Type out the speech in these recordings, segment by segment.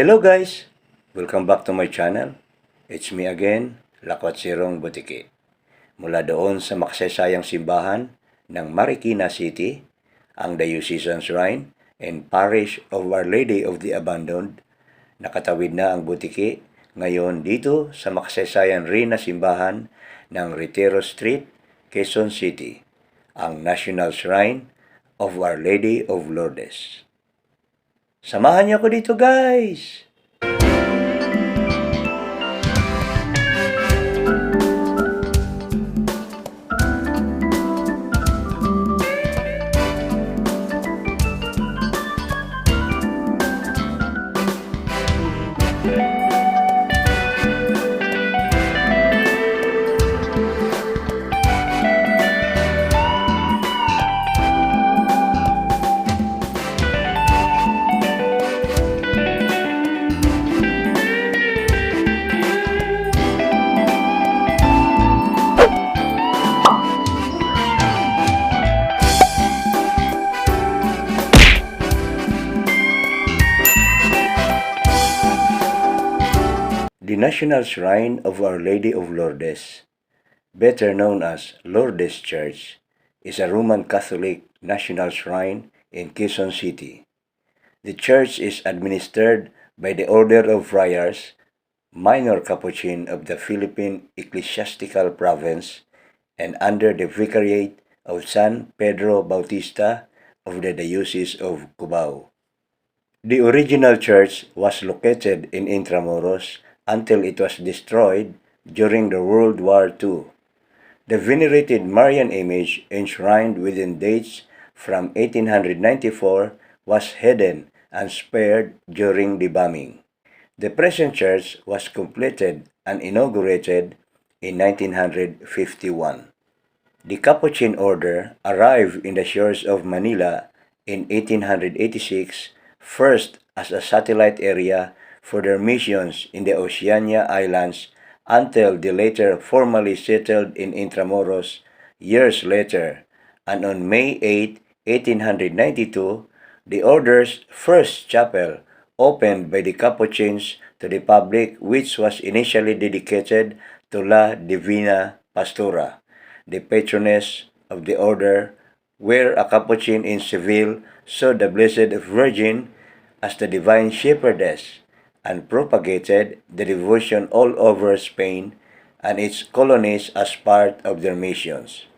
Hello guys! Welcome back to my channel. It's me again, Lakwatsirong Butiki. Mula doon sa makasaysayang simbahan ng Marikina City, ang Diocesan Shrine and Parish of Our Lady of the Abandoned, nakatawid na ang Butiki ngayon dito sa makasaysayang rin na simbahan ng Retiro Street, Quezon City, ang National Shrine of Our Lady of Lourdes. Samahan niyo ako dito guys! The National Shrine of Our Lady of Lourdes, better known as Lourdes Church, is a Roman Catholic national shrine in Quezon City. The church is administered by the Order of Friars, Minor Capuchin of the Philippine Ecclesiastical Province, and under the Vicariate of San Pedro Bautista of the Diocese of Cubao. The original church was located in Intramuros until it was destroyed during the World War II. The venerated Marian image enshrined within dates from 1894 was hidden and spared during the bombing. The present church was completed and inaugurated in 1951. The Capuchin order arrived in the shores of Manila in 1886, first as a satellite area for their missions in the Oceania Islands until they later formally settled in Intramuros years later, and on May 8, 1892, the Order's first chapel opened by the Capuchins to the public, which was initially dedicated to La Divina Pastora, the patroness of the Order, where a Capuchin in Seville saw the Blessed Virgin as the Divine Shepherdess, and propagated the devotion all over Spain and its colonies as part of their missions.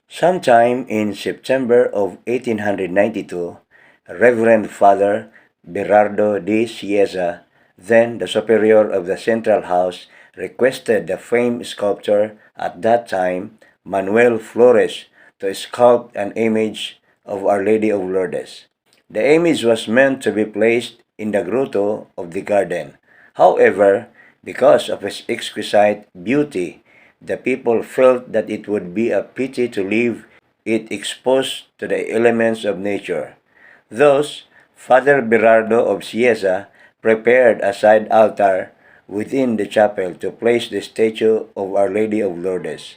Sometime in September of 1892, Reverend Father Berardo de Cieza, then the superior of the Central House, requested the famed sculptor at that time, Manuel Flores, to sculpt an image of Our Lady of Lourdes. The image was meant to be placed in the grotto of the garden. However, because of its exquisite beauty, the people felt that it would be a pity to leave it exposed to the elements of nature. Thus, Father Berardo of Cieza prepared a side altar within the chapel to place the statue of Our Lady of Lourdes.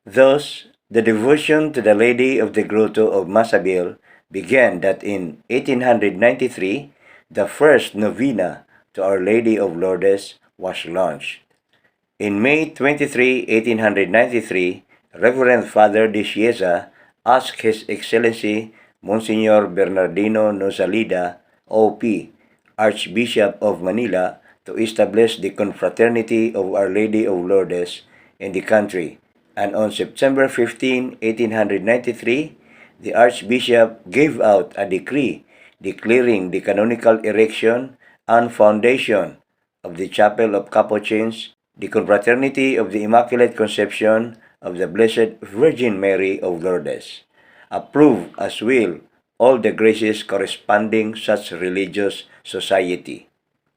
Thus, the devotion to the Lady of the Grotto of Masabil began that in 1893, the first novena to Our Lady of Lourdes was launched. In May 23, 1893, Reverend Father de Cieza asked His Excellency Monsignor Bernardino Nozalida, O.P., Archbishop of Manila, to establish the Confraternity of Our Lady of Lourdes in the country, and on September 15, 1893, the Archbishop gave out a decree declaring the canonical erection and foundation of the Chapel of Capuchins, the Confraternity of the Immaculate Conception of the Blessed Virgin Mary of Lourdes, approved as will all the graces corresponding such religious society.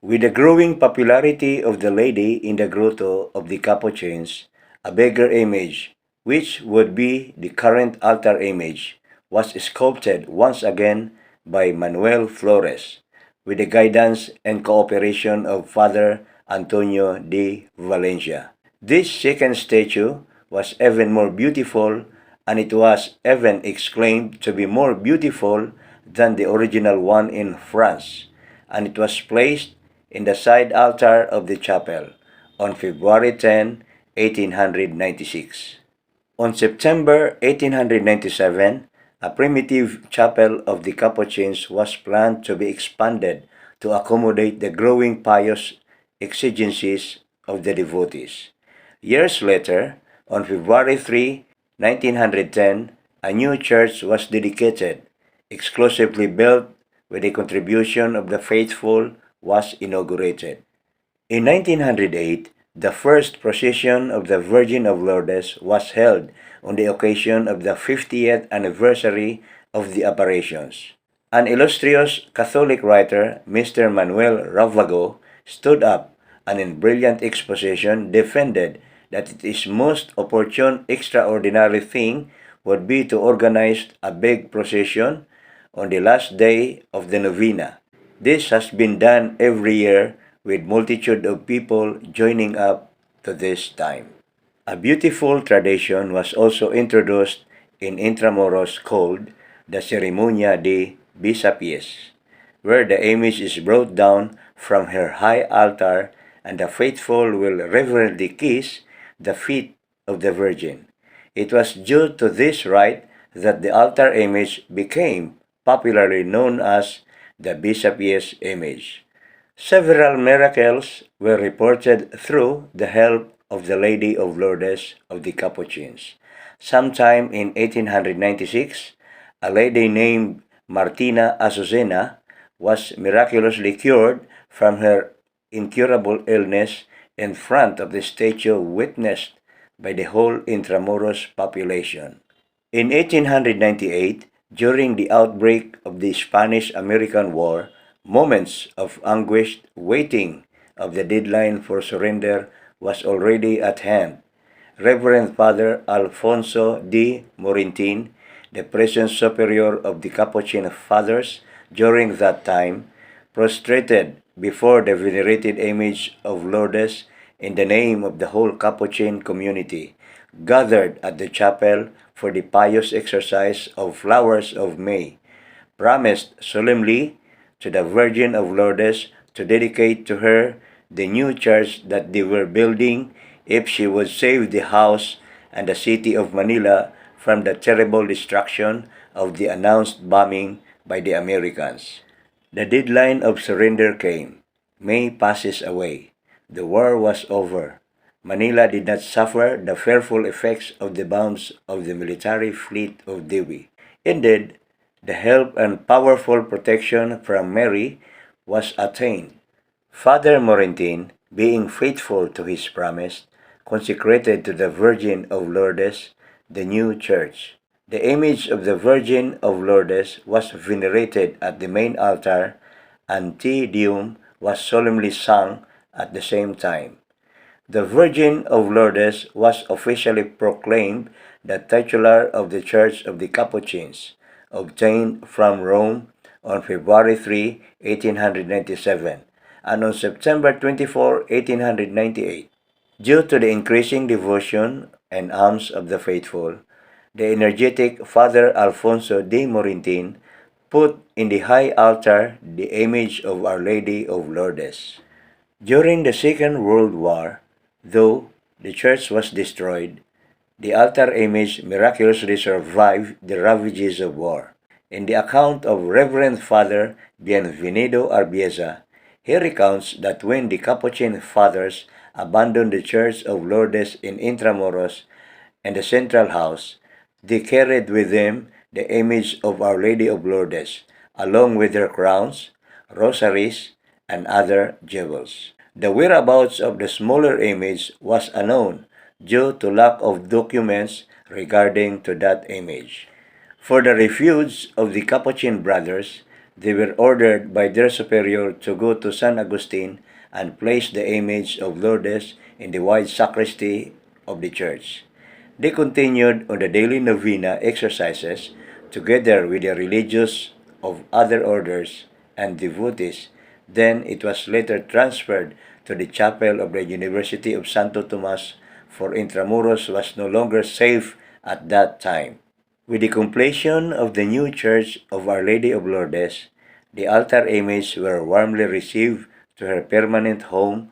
With the growing popularity of the Lady in the Grotto of the Capuchins, a bigger image, which would be the current altar image, was sculpted once again by Manuel Flores, with the guidance and cooperation of Father Antonio de Valencia. This second statue was even more beautiful, and it was even exclaimed to be more beautiful than the original one in France, and it was placed in the side altar of the chapel on February 10, 1896. On September 1897, a primitive chapel of the Capuchins was planned to be expanded to accommodate the growing pious exigencies of the devotees. Years later, on February 3, 1910, a new church was dedicated, exclusively built with the contribution of the faithful, was inaugurated. In 1908, the first procession of the Virgin of Lourdes was held on the occasion of the 50th anniversary of the apparitions. An illustrious Catholic writer, Mr. Manuel Ravago, stood up and in brilliant exposition defended that it is most opportune extraordinary thing would be to organize a big procession on the last day of the novena. This has been done every year with multitude of people joining up to this time. A beautiful tradition was also introduced in Intramuros called the Ceremonia de Bisapies, where the image is brought down from her high altar and the faithful will reverently kiss the feet of the Virgin. It was due to this rite that the altar image became popularly known as the Bisapies image. Several miracles were reported through the help of the Lady of Lourdes of the Capuchins. Sometime in 1896, a lady named Martina Azucena was miraculously cured from her incurable illness in front of the statue witnessed by the whole Intramuros population. In 1898, during the outbreak of the Spanish-American War, moments of anguished waiting of the deadline for surrender was already at hand. Reverend Father Alfonso D. Morintin, the present superior of the Capuchin Fathers during that time, prostrated before the venerated image of Lourdes in the name of the whole Capuchin community, gathered at the chapel for the pious exercise of Flowers of May, promised solemnly to the Virgin of Lourdes to dedicate to her the new church that they were building if she would save the house and the city of Manila from the terrible destruction of the announced bombing by the Americans. The deadline of surrender came. May passes away. The war was over. Manila did not suffer the fearful effects of the bombs of the military fleet of Dewey. Indeed, the help and powerful protection from Mary was attained. Father Morintin, being faithful to his promise, consecrated to the Virgin of Lourdes the new church. The image of the Virgin of Lourdes was venerated at the main altar, and Te Deum was solemnly sung at the same time. The Virgin of Lourdes was officially proclaimed the titular of the Church of the Capuchins, obtained from Rome on February 3, 1897, and on September 24, 1898. Due to the increasing devotion and alms of the faithful, the energetic Father Alfonso de Morintin put in the high altar the image of Our Lady of Lourdes. During the Second World War, though the church was destroyed, the altar image miraculously survived the ravages of war. In the account of Reverend Father Bienvenido Arbieza, he recounts that when the Capuchin Fathers abandoned the Church of Lourdes in Intramuros and the central house, they carried with them the image of Our Lady of Lourdes, along with their crowns, rosaries, and other jewels. The whereabouts of the smaller image was unknown due to lack of documents regarding to that image. For the refuge of the Capuchin brothers, they were ordered by their superior to go to San Agustin and place the image of Lourdes in the wide sacristy of the church. They continued on the daily novena exercises together with the religious of other orders and devotees. Then it was later transferred to the chapel of the University of Santo Tomas, for Intramuros was no longer safe at that time. With the completion of the new church of Our Lady of Lourdes, the altar images were warmly received to her permanent home,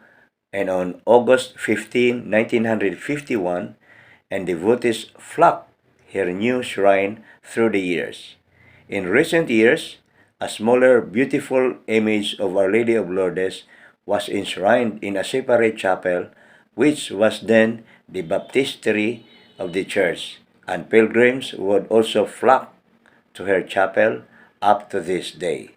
and on August 15, 1951, and devotees flocked her new shrine through the years. In recent years, a smaller, beautiful image of Our Lady of Lourdes was enshrined in a separate chapel, which was then the baptistry of the church, and pilgrims would also flock to her chapel up to this day.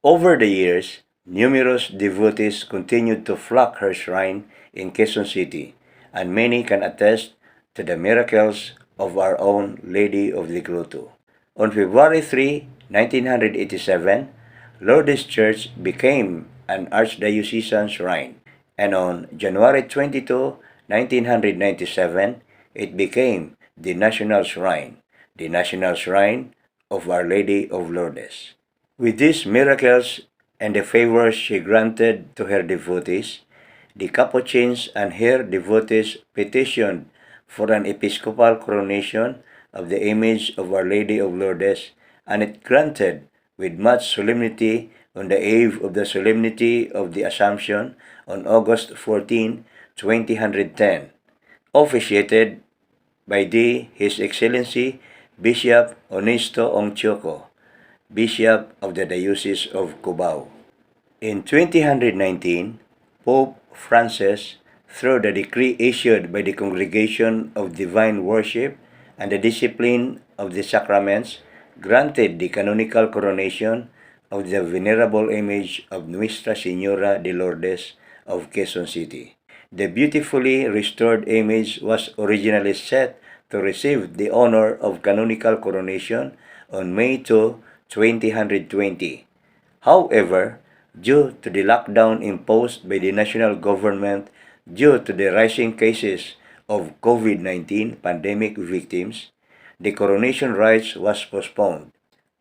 Over the years, numerous devotees continued to flock her shrine in Quezon City, and many can attest to the miracles of our own Lady of the Grotto. On February 3, 1987, Lourdes Church became an archdiocesan shrine, and on January 22, 1997, it became the National Shrine of Our Lady of Lourdes. With these miracles and the favors she granted to her devotees, the Capuchins and her devotees petitioned for an episcopal coronation of the image of Our Lady of Lourdes, and it granted with much solemnity on the eve of the Solemnity of the Assumption on August 14, 2010, officiated by His Excellency Bishop Honesto Ongchoko, Bishop of the Diocese of Cubao. In 2019, Pope Francis, through the decree issued by the Congregation of Divine Worship and the Discipline of the Sacraments, granted the canonical coronation of the venerable image of Nuestra Señora de Lourdes of Quezon City. The beautifully restored image was originally set to receive the honor of canonical coronation on May 2, 2020. However, due to the lockdown imposed by the national government due to the rising cases of COVID-19 pandemic victims, the coronation rites was postponed.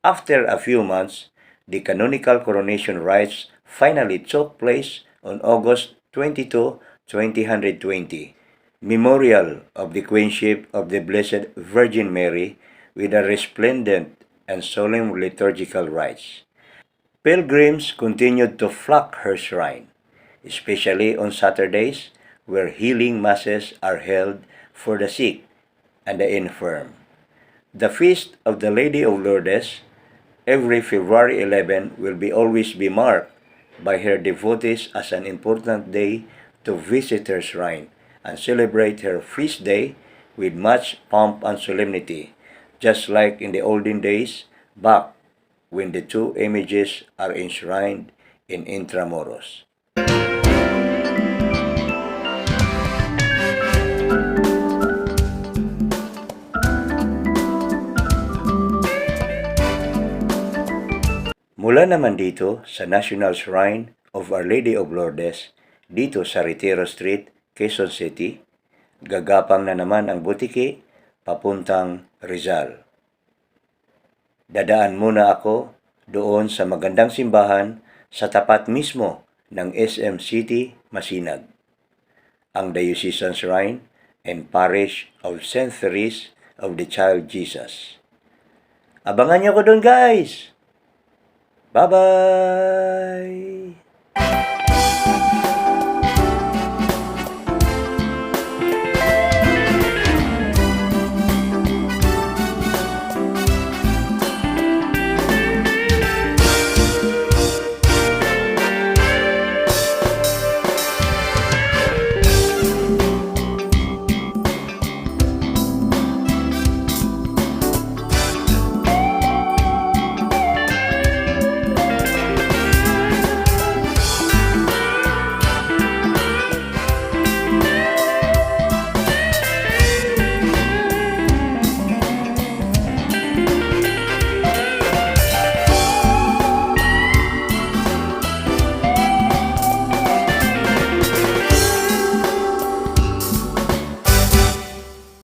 After a few months, the canonical coronation rites finally took place on August 22, 2020, memorial of the Queenship of the Blessed Virgin Mary with a resplendent and solemn liturgical rites. Pilgrims continued to flock her shrine, especially on Saturdays, where healing masses are held for the sick and the infirm. The Feast of the Lady of Lourdes, every February 11, will always be marked by her devotees as an important day to visit her shrine and celebrate her feast day with much pomp and solemnity, just like in the olden days back when the two images are enshrined in Intramuros. Mula naman dito sa National Shrine of Our Lady of Lourdes, dito sa Retiro Street, Quezon City, gagapang na naman ang butiki papuntang Rizal. Dadaan muna ako doon sa magandang simbahan sa tapat mismo ng SM City, Masinag, ang Diocesan Shrine and Parish of St. Therese of the Child Jesus. Abangan niyo ko doon, guys! Bye-bye!